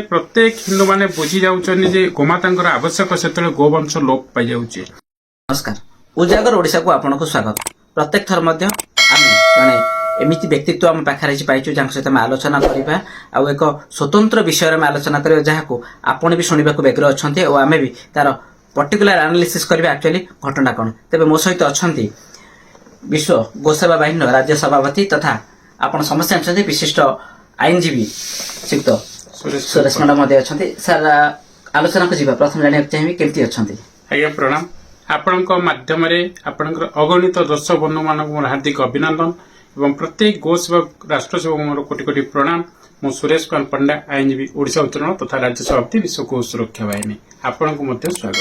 प्रत्येक हिंदू माने बुझी जाउछन जे गोमातांकर आवश्यक सेतले गोवंश लोप पाई जाउछे। नमस्कार, उजागर ओडिशा को आपनको स्वागत। प्रत्येक थर मध्य आमे जने एमिति व्यक्तित्व आम पाखरे पाइछु जहाँ सहित आम आलोचना करबा आ एक स्वतंत्र विषय में आलोचना करबा जहाको आपण भी सुनिबा को व्यग्र अछंती और आमे भी तार पर्टिकुलर एनालिसिस करबा एक्चुअली घटना कोन। तबे मो सहित अछंती विश्व गोसेवा बाहिनी राज्य सभापति तथा आपण समस्त अछंती विशिष्ट आईनजीवी श्रीयुक्त सुरेश मंडा महोदय अछंती। सर आलोचना को जीवा प्रथम जानिया चाहिए केमती अछंती। आज्ञा प्रणाम। आपणक माध्यम आपणकर अगणित दर्शक बंधु मानक मोर हार्दिक अभिनंदन एवं प्रत्येक गोसेवक राष्ट्र सेवक मोर कोटि कोटि प्रणाम। मु सुरेश कुमार पंडा आईनजीवी ओडिशा उत्तोलन तथा राज्य सभापति विश्व गो सुरक्षा बाहिनी आपणक मध्य स्वागत।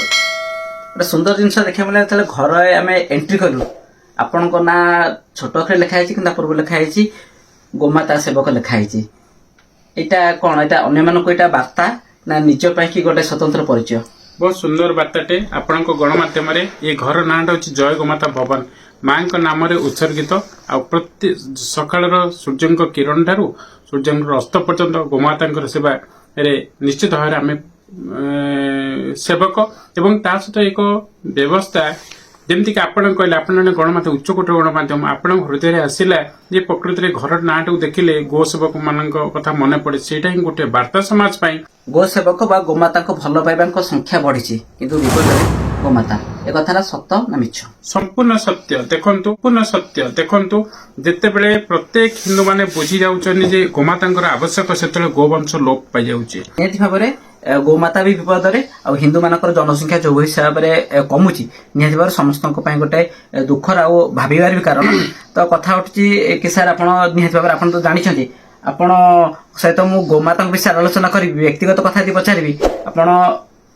गोटे सुंदर जिनस देखा मिले जेतले घर आम एंट्री कलु आपणक ना छोट अक्षर लिखाई कि पूर्व लिखाई गोमाता सेवक लिखाई एटा कौन एटा अन्य मानक एटा वार्ता ना निज कि गोटे स्वतंत्र परिचय। बहुत सुंदर बार्ताटे आपण गणमाध्यम ये घर ना हूँ जय गोमाता भवन माँ नाम उत्सर्गित प्रति सकाल सूर्य किरण ठारू सूर्य अस्त पर्यंत गोमाता सेवा निश्चित भाव आम सेवक एवं ता सहित एक व्यवस्था जमती कि आपण कहले आपण गणमाध्यम उच्चकोटर गणमाध्यम आपण हृदय आसला जे प्रकृति में घर ना देखिले गो सेवक मान कथा मन पड़े सेटा ही गोटे वार्ता समाज पाई। गो सेवक बा गोमाता को भल पाइबा संख्या बढ़ी किंतु विपद गोमाता एक कथा सत्य ना मिछ। संपूर्ण सत्य देखंतु पूर्ण सत्य देखंतु जेते बेले प्रत्येक हिंदू माने बुझी जाउछन जे गोमातांकर आवश्यक सेतले गोवंश लोप पाई जाउछे। नियति भाबरे गोमाता भी विपद आ हिंदू मानकर जनसंख्या जो हिसाब से कमुची निहति भाव समस्त गोटे दुखर आ भाविबार भी कारण तो कथा उठी कि सर आप निहति भाव आप तो जानते आपण सहित मु गोमाता विषय आलोचना करी व्यक्तिगत कथा यदि पचारि आपण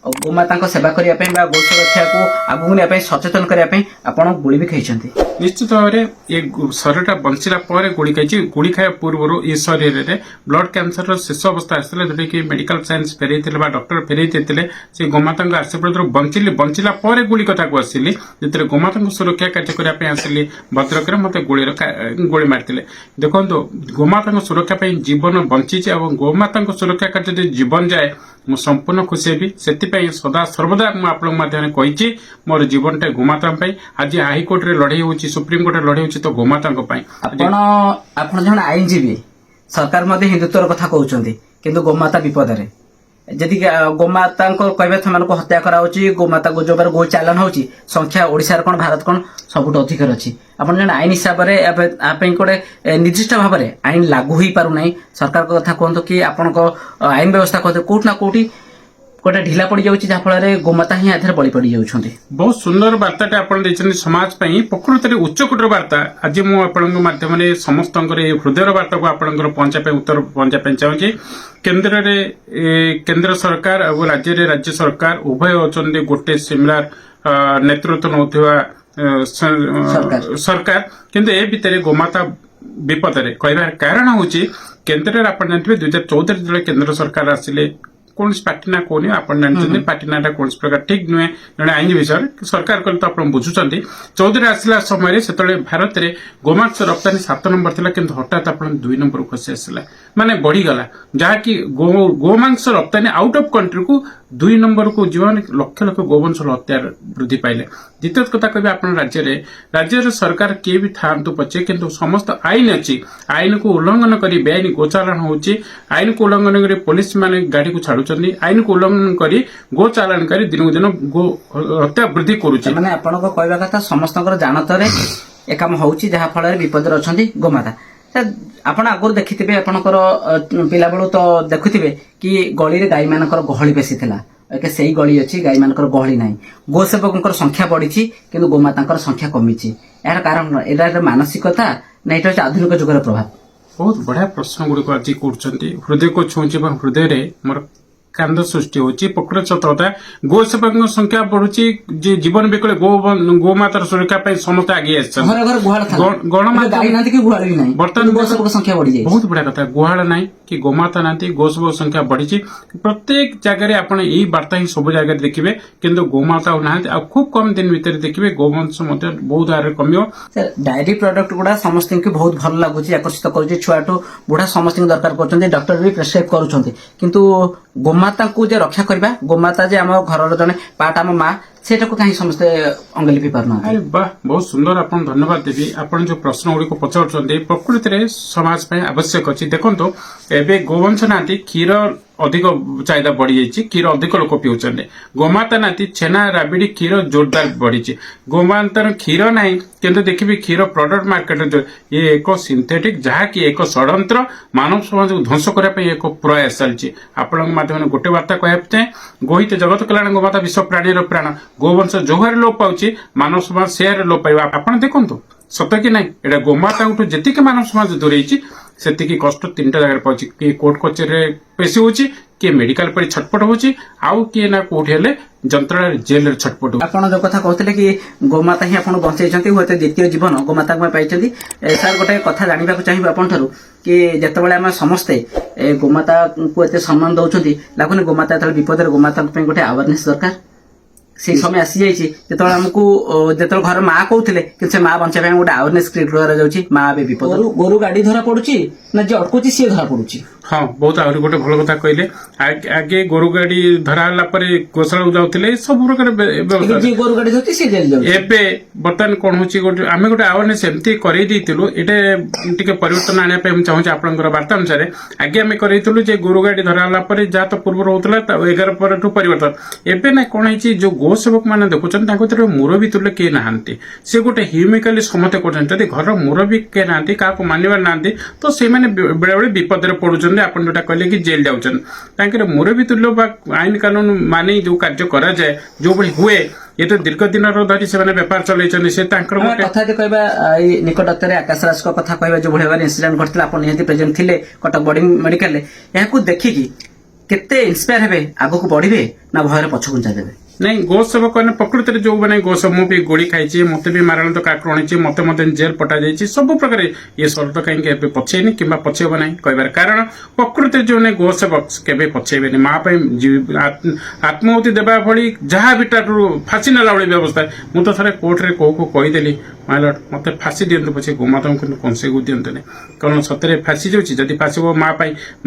गोमाता सेवा करने गो सुरक्षा को आगू नहीं सचेतन करने आपण गुड़ी भी खाई निश्चित भाव ये शरीर बंचला गुड़ी खाई गुड़ी खाया पूर्व ये शरीर में ब्लड कैंसर शेष अवस्था आसाला जोटा कि मेडिकल साइंस फेरई डॉक्टर फेरई से गोमाता आशीर्वाद बंचला गुड़ी कथा को आसिली जो गोमाता सुरक्षा कार्य करने आसिली भद्रक मत गोली मारते देखो गोमाता सुरक्षा जीवन बंची और गोमाता सुरक्षा कार्य जीवन जाए मु संपूर्ण खुशी हेबी से सदा सर्वदा मुझे मोर जीवन टे गोमाता आज हाईकोर्ट रे लड़ाई होची सुप्रीम कोर्ट रे लड़ाई होची तो गोमाता आपण जन आईनजीवी सरकार मध्य हिंदुत्वर कथा कहउचंती किंतु गोमाता विपद रे जदि गोमाता कहबे थमान को हत्या करा होची गोमाता को जो गो चालन होची संख्या ओडिसा रे कोन भारत कोन सबुठ अधिक अछि। आपण जन आईन हिसाब रे आपन कोडे निर्दिष्ट भाव रे आईन लागू होई पारु नै सरकार को कथा कहंतो कि आपण को आईन व्यवस्था कहते कोट ना कोटी गोटे ढिला पड़ जाऊँ जहाँफल गोमाता ही आधार बलि पड़ जाऊँ। बहुत सुंदर वार्ताटे आपन समाज प्रकृत में उच्चकोटर वार्ता आज मुझे माध्यम समस्त हृदय वार्ता को आपंकर पहुंचाई उत्तर पहुंचाई चाहूँगी। केंद्र सरकार और राज्य सरकार उभय अच्छा गोटे सिमिलार नेतृत्व नौथिबा सरकार किंतु ए भितर गोमाता विपद कहबार कारण हूँ केन्द्र आप जानते 2014 जो केंद्र सरकार आसिले कौन पार्टी ना कौन आप पार्टी ना कौन प्रकार ठीक नुहे जड़े आईन विषय सरकार कले तो आप बुझुं 14 आसला समय से भारत में गोमांस रप्तानी 7 नंबर था कि हठात आप 2 नंबर खसी आसला माने बढ़ीगला जहाँकि गोमांस रप्तानी आउट ऑफ कंट्री को 2 नंबर को जीव लक्ष लक्ष गोवंश हत्या वृद्धि पाइले। द्वितीय कथा कह आप राज्य सरकार किए भी था पचे किंतु समस्त आईन अच्छी आईन को उल्लंघन कर बेआईन गोचालान होची आईन को उल्लंघन कर पुलिस माने गाड़ी को छाड़ू आईन को उल्लंघन कर गो चालानकारी दिन को दिन गो हत्या वृद्धि करुचे माने आपण को कहबा कथा समस्त जानतरे ए काम होची जहा फल विपद रे अछंती गोमाता। आपण आगुर देखिथिबे आपणकर पिला बेलू तो देखुथिबे कि गली रे गाई मानकर गहली बेसी थिला एके सेही गली अछि गाई मानकर गहली नाही गो सेवककर संख्या बढ़िछि किंतु गोमातांकर संख्या कमिछि यार कारण एटा मानसिकता ना एटा आधुनिक जुगर प्रभाव। बहुत बढ़िया प्रश्न गुड़िक आज कर हृदय को छुँच हृदय मोर कांद सृष्टि होची प्रकृत सतता गो सेवक संख्या बढ़ुची जीवन बिकले गोमातार सुरक्षा समस्त आगे बर्तमान बहुत बढ़िया कथा गुहाल ना कि गोमाता ना गो सेवक संख्या बढ़ी प्रत्येक जगह आप वार्ता ही सब जगह देखिए किंतु गोमाता ना खूब कम दिन भितर देखिए गोवंश बहुत आगे कमियो। डायरी प्रोडक्ट गुड़ा समस्त बहुत भल लगुच आकर्षित कर छुआ बुढ़ा समस्त दरकार कर डॉक्टर भी प्रेस्क्राइब कर ଗୋମାତାଙ୍କୁ ଯେ ରକ୍ଷା କରିବା, ଗୋମାତା ଯେ ଆମ ଘରର ଜଣେ ପାର୍ଟ, ଆମ ମା, ସେଟାକୁ କାହିଁ ସମସ୍ତେ ଅଙ୍ଗେ ଲିଭି ପାରୁନାହାନ୍ତି? ଆରେ ବାହ, ବହୁତ ସୁନ୍ଦର। ଆପଣ ଧନ୍ୟବାଦ ଦେବି। ଆପଣ ଯୋଉ ପ୍ରଶ୍ନ ଗୁଡିକ ପଚାରୁଛନ୍ତି ପ୍ରକୃତିରେ ସମାଜ ପାଇଁ ଆବଶ୍ୟକ ଅଛି। ଦେଖନ୍ତୁ, ଏବେ ଗୋବଂଶ ନାହାନ୍ତି, କ୍ଷୀର ଅଧିକ ଚାହିଦା ବଢିଯାଇଛି, କ୍ଷୀର ଅଧିକ ଲୋକ ପିଉଛନ୍ତି। ଗୋମାତା ନାହାନ୍ତି, ଛେନା, ରାବିଡି, କ୍ଷୀର ଜୋରଦାର ବଢିଛି। ଗୋମାତାର କ୍ଷୀର ନାହିଁ, କିନ୍ତୁ ଦେଖିବି କ୍ଷୀର ପ୍ରଡକ୍ଟ ମାର୍କେଟରେ ଇଏ ଏକ ସିନ୍ଥେଟିକ, ଯାହାକି ଏକ ଷଡଯନ୍ତ୍ର, ମାନବ ସମାଜକୁ ଧ୍ୱଂସ କରିବା ପାଇଁ ଏକ ପ୍ରୟାସ ଚାଲିଛି। ଆପଣଙ୍କ ମାଧ୍ୟମରେ ଗୋଟେ ବାର୍ତ୍ତା କହିବାକୁ ଚାହେଁ, ଗୋହିତେ ଜଗତ କଲ୍ୟାଣ ଗୋମାତା ବିଶ୍ୱ ପ୍ରାଣୀର ପ୍ରାଣ। ଗୋବଂଶ ଯୋଉହାରେ ଲୋପ ପାଉଛି, ମାନବ ସମାଜ ସେହାରେ ଲୋପ ପାଇବା। ଆପଣ ଦେଖନ୍ତୁ, ସତ କି ନାହିଁ, ଏଇଟା ଗୋମାତାଙ୍କଠୁ ଯେତିକି ମାନବ ସମାଜ ଦୂରେଇଛି, ସେତିକି କଷ୍ଟ ତିନିଟା ଜାଗାରେ ପାଉଛି। କିଏ କୋର୍ଟ କଚେରୀରେ ପେଶି ହଉଛି, କିଏ ମେଡିକାଲ ପରେ ଛଟପଟ ହଉଛି, ଆଉ କିଏ ନା କୋଉଠି ହେଲେ ଯନ୍ତ୍ରଣାରେ ଜେଲରେ ଛଟପଟ ହଉଛି। ଆପଣ ଯୋଉ କଥା କହୁଥିଲେ କି ଗୋମାତା ହିଁ ଆପଣଙ୍କୁ ବଞ୍ଚେଇଛନ୍ତି, ହୁଏତ ଦ୍ୱିତୀୟ ଜୀବନ ଗୋମାତାଙ୍କ ପାଇଁ ପାଇଛନ୍ତି। ସାର୍, ଗୋଟେ କଥା ଜାଣିବାକୁ ଚାହିଁବି ଆପଣଠାରୁ କି ଯେତେବେଳେ ଆମେ ସମସ୍ତେ ଗୋମାତାଙ୍କୁ ଏତେ ସମ୍ମାନ ଦଉଛନ୍ତି, ଲାଗୁନି ଗୋମାତା ଯେତେବେଳେ ବିପଦରେ, ଗୋମାତାଙ୍କ ପାଇଁ ଗୋଟେ ଆୱାରନେସ୍ ଦରକାର? ସେଇ ସମୟ ଆସିଯାଇଛି ଯେତେବେଳେ ଆମକୁ, ଯେତେବେଳେ ଘର ମା କହୁଥିଲେ, କିନ୍ତୁ ସେ ମା ବଞ୍ଚାଇବା ପାଇଁ ଗୋଟେ ଆୱାରନେସ୍ କ୍ରିଏଟ୍ କରାଯାଉଛି। ମା ଏବେ ବିପଦ, ଗୋରୁ ଗାଡି ଧରା ପଡୁଛି ନା ଯେ ଅଟକୁଛି ସିଏ ଧରା ପଡୁଛି? ହଁ, ବହୁତ ଆହୁରି ଗୋଟେ ଭଲ କଥା କହିଲେ। ଆଗେ ଗୋରୁ ଗାଡି ଧରା ହେଲା ପରେ ଗୋଶାଳାକୁ ଯାଉଥିଲେ, ସବୁ ପ୍ରକାର ବ୍ୟବସ୍ଥା। ଯିଏ ଗୋରୁ ଗାଡି ଧରୁଛି ସିଏ ଜେଲ୍ ଯାଉଛି। ଏବେ ବର୍ତ୍ତମାନ କଣ ହଉଛି, ଆମେ ଗୋଟେ ଆୱାରନେସ୍ ଏମିତି କରେଇ ଦେଇଥିଲୁ, ଏଇଟା ଟିକେ ପରିବର୍ତ୍ତନ ଆଣିବା ପାଇଁ ମୁଁ ଚାହୁଁଛି ଆପଣଙ୍କର ବାର୍ତ୍ତା ଅନୁସାରେ। ଆଗେ ଆମେ କରେଇଥିଲୁ ଯେ ଗୋରୁ ଗାଡି ଧରା ହେଲା ପରେ ଯାହା ତ ପୂର୍ବରୁ ହଉଥିଲା, 11 ପରଠୁ ପରିବର୍ତ୍ତନ। ଏବେ ନା କଣ ହେଇଛି, ଯୋଉ ଗୋ ସେବକ ମାନେ ଦେଖୁଛନ୍ତି, ତାଙ୍କ ଭିତରେ ମୁରବୀ ତୁଲ୍ୟ କେହି ନାହାନ୍ତି। ସେ ଗୋଟେ ହ୍ୟୁମିକାଲି ସମସ୍ତେ କରୁଛନ୍ତି। ଯଦି ଘରର ମୁରବୀ କେହି ନାହାନ୍ତି, କାହାକୁ ମାନିବାର ନାହାନ୍ତି, ତ ସେମାନେ ବେଳେବେଳେ ବିପଦରେ ପଡୁଛନ୍ତି। ଆପଣ ଯୋଉଟା କହିଲେ କି ଜେଲ୍ ଯାଉଛନ୍ତି, ତାଙ୍କର ମୁରବୀ ତୁଲ୍ୟ ବା ଆଇନ କାନୁନ ମାନି ଯୋଉ କାର୍ଯ୍ୟ କରାଯାଏ, ଯୋଉଭଳି ହୁଏ, ଏ ତ ଦୀର୍ଘ ଦିନର ଧରି ସେମାନେ ବେପାର ଚଲେଇଛନ୍ତି। ସେ ତାଙ୍କର କଥା ଯଦି କହିବା, ଏଇ ନିକଟରେ ଆକାଶ ରାଜଙ୍କ କଥା କହିବା, ଯୋଉଭଳି ଭାବରେ ଇନସିଡେଣ୍ଟ ଘଟିଥିଲା, ଆପଣ ନିହାତି ପ୍ରେଜେଣ୍ଟ ଥିଲେ କଟକ ବଡ ମେଡିକାଲରେ। ଏହାକୁ ଦେଖିକି କେତେ ଇନ୍ସପାୟାର ହେବେ, ଆଗକୁ ବଢିବେ ନା ଭୟରେ ପଛଘୁଞ୍ଚା ଦେବେ? ନାଇଁ, ଗୋ ସେବକ ମାନେ ପ୍ରକୃତରେ ଯୋଉମାନେ ମୁଁ ବି ଗୋଳି ଖାଇଛି, ମତେ ବି ମାରଣାନ୍ତକ ଆକ୍ରମଣ ହେଇଛି, ମତେ ମଧ୍ୟ ଜେଲ୍ ପଠାଯାଇଛି, ସବୁ ପ୍ରକାର ଇଏ ଶରତ କାହିଁକି ଏବେ ପଛେଇନି କିମ୍ବା ପଛେଇବ ନାହିଁ କହିବାର କାରଣ, ପ୍ରକୃତିରେ ଯୋଉମାନେ ଗୋ ସେବକ କେବେ ପଛେଇବେନି। ମା ପାଇଁ ଆତ୍ମାହୁତି ଦେବା ଭଳି ଯାହା ବି ତାଠୁ ଫାଶୀ ନେଲା ଭଳି ବ୍ୟବସ୍ଥା। ମୁଁ ତ ଥରେ କୋର୍ଟରେ କୋଉକୁ କହିଦେଲି, ମାଇ ଲର୍ଡ, ମତେ ଫାଶୀ ଦିଅନ୍ତୁ ପଛେ, ଗୋମାତାଙ୍କୁ କିନ୍ତୁ କଂସେଇକୁ ଦିଅନ୍ତୁନି। କାରଣ ସତରେ ଫାଶୀ ଯାଉଛି, ଯଦି ଫାଶୀ ହବ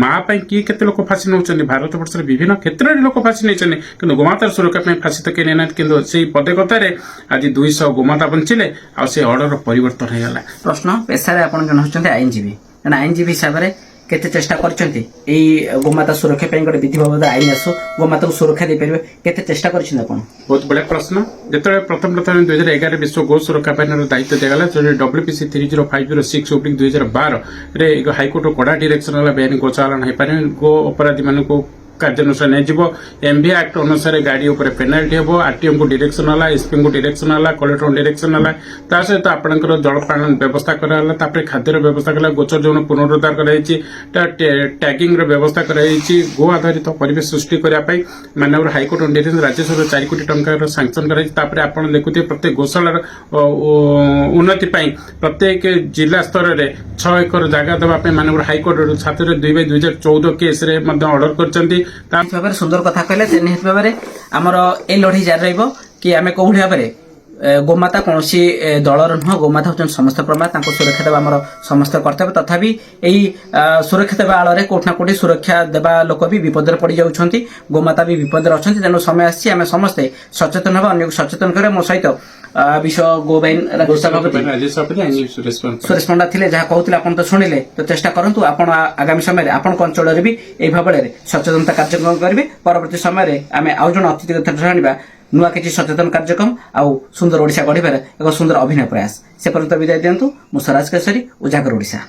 ମା ପାଇଁ କିଏ କେତେ ଲୋକ ଫାଶୀ ନେଉଛନ୍ତି। ଭାରତ ବର୍ଷରେ ବିଭିନ୍ନ କ୍ଷେତ୍ରରେ ଲୋକ ଫାଶୀ ନେଇଛନ୍ତି, କିନ୍ତୁ ଗୋମାତାର ସୁରକ୍ଷା ପାଇଁ ଫାଶୀ ତ କେହି ନେଇନାହାନ୍ତି। କିନ୍ତୁ ସେଇ ପଦେ କଥାରେ ଆଜି 200 ଗୋମାତା ବଞ୍ଚିଲେ, ଆଉ ସେ ଅର୍ଡର ପରିବର୍ତ୍ତନ ହେଇଗଲା। ପ୍ରଶ୍ନ, ପେଶାରେ ଆପଣ ଜଣେ ହେଉଛନ୍ତି ଆଇନଜୀବୀ, କାରଣ ଆଇନଜୀବୀ ହିସାବରେ କେତେ ଚେଷ୍ଟା କରିଛନ୍ତି ଏଇ ଗୋମାତା ସୁରକ୍ଷା ପାଇଁ ଗୋଟେ ବିଧି ବାବଦ ଆଇନ ଆସୁ, ଗୋମାତାକୁ ସୁରକ୍ଷା ଦେଇପାରିବେ, କେତେ ଚେଷ୍ଟା କରିଛନ୍ତି ଆପଣ? ବହୁତ ବଢିଆ ପ୍ରଶ୍ନ। ଯେତେବେଳେ ପ୍ରଥମ 2011 ବିଶ୍ୱ ଗୋ ସୁରକ୍ଷା ବାହିନୀର ଦାୟିତ୍ୱ ଦିଆଗଲା, WPC 3056/2012 ରେ ହାଇକୋର୍ଟ କଡା ଡିରେକ୍ସନ ହେଲା, ବେଆଇନ ଗୋଚାଲାଣ ହେଇପାରିବ, ଗୋ ଅପରାଧୀ ମାନଙ୍କୁ କାର୍ଯ୍ୟାନୁଷ୍ଠାନ ନିଆଯିବ। MV ଆକ୍ଟ ଅନୁସାରେ ଗାଡି ଉପରେ ପେନାଲ୍ଟି ହେବ। RTO ଙ୍କୁ ଡିରେକ୍ସନ ହେଲା, SP ଙ୍କୁ ଡିରେକ୍ସନ ହେଲା, କଲେକ୍ଟରଙ୍କୁ ଡିରେକ୍ସନ ହେଲା। ତା ସହିତ ଆପଣଙ୍କର ଜଳପାନ ବ୍ୟବସ୍ଥା କରାଗଲା, ତାପରେ ଖାଦ୍ୟର ବ୍ୟବସ୍ଥା କରା, ଗୋଚର ଜମି ପୁନରୁଦ୍ଧାର କରାଯାଇଛି, ଟ୍ୟାଗିଂ ର ବ୍ୟବସ୍ଥା କରାଯାଇଛି, ଗୋ ଆଧାରିତ ପରିବେଶ ସୃଷ୍ଟି କରିବା ପାଇଁ ମାନ୍ୟବର ହାଇକୋର୍ଟ ଡିରେକ୍ସନ ରାଜ୍ୟସଭାରେ 4 କୋଟି ଟଙ୍କାର ସାଂକ୍ସନ କରାଯାଇଛି। ତାପରେ ଆପଣ ଦେଖୁଥିବେ ପ୍ରତ୍ୟେକ ଗୋଶାଳାର ଉନ୍ନତି ପାଇଁ ପ୍ରତ୍ୟେକ ଜିଲ୍ଲା ସ୍ତରରେ 6 ଏକର ଜାଗା ଦେବା ପାଇଁ ମାନ୍ୟବର ହାଇକୋର୍ଟ 7/2/2014 କେସରେ ମଧ୍ୟ ଅର୍ଡର କରିଛନ୍ତି। ଭାବରେ ସୁନ୍ଦର କଥା କହିଲେ। ନିହାତି ଭାବରେ ଆମର ଏଇ ଲଢେଇ ଜାରି ରହିବ କି ଆମେ କୋଉଭଳି ଭାବରେ ଗୋମାତା କୌଣସି ଦଳର ନୁହଁ, ଗୋମାତା ହେଉଛନ୍ତି ସମସ୍ତ ପ୍ରମା, ତାଙ୍କୁ ସୁରକ୍ଷା ଦେବା ଆମର ସମସ୍ତ କର୍ତ୍ତବ୍ୟ। ତଥାପି ଏଇ ସୁରକ୍ଷା ଦେବା ଆଳରେ କୋଉଠି ନା କୋଉଠି ସୁରକ୍ଷା ଦେବା ଲୋକ ବି ବିପଦରେ ପଡି ଯାଉଛନ୍ତି, ଗୋମାତା ବି ବିପଦରେ ଅଛନ୍ତି। ତେଣୁ ସମୟ ଆସିଛି ଆମେ ସମସ୍ତେ ସଚେତନ ହେବା, ଅନ୍ୟକୁ ସଚେତନ କରିବା। ମୋ ସହିତ ବିଶ୍ୱ ଗୋବାଇନ ରାଜ୍ୟ ସଭାପତି ସୁରେଶ ପଣ୍ଡା ଥିଲେ, ଯାହା କହୁଥିଲେ ଆପଣ ତ ଶୁଣିଲେ। ତ ଚେଷ୍ଟା କରନ୍ତୁ ଆପଣ ଆଗାମୀ ସମୟରେ ଆପଣଙ୍କ ଅଞ୍ଚଳରେ ବି এই ଭାବରେ ସଚେତନତା କାର୍ଯ୍ୟକ୍ରମ କରିବେ। ପରବର୍ତ୍ତୀ ସମୟରେ ଆମେ ଆଉ ଜଣେ ଅତିଥି କଥା ଜାଣିବା, ନୂଆ କିଛି ସଚେତନ କାର୍ଯ୍ୟକ୍ରମ ଆଉ ସୁନ୍ଦର ଓଡ଼ିଶା ଗଢ଼ିବାର ଏକ ସୁନ୍ଦର ଅଭିନୟ ପ୍ରୟାସ। ସେ ପର୍ଯ୍ୟନ୍ତ ବିଦାୟ ଦିଅନ୍ତୁ। ମୁଁ ସ୍ୱରାଜ କେଶରୀ, ଉଜାଗର ଓଡ଼ିଶା।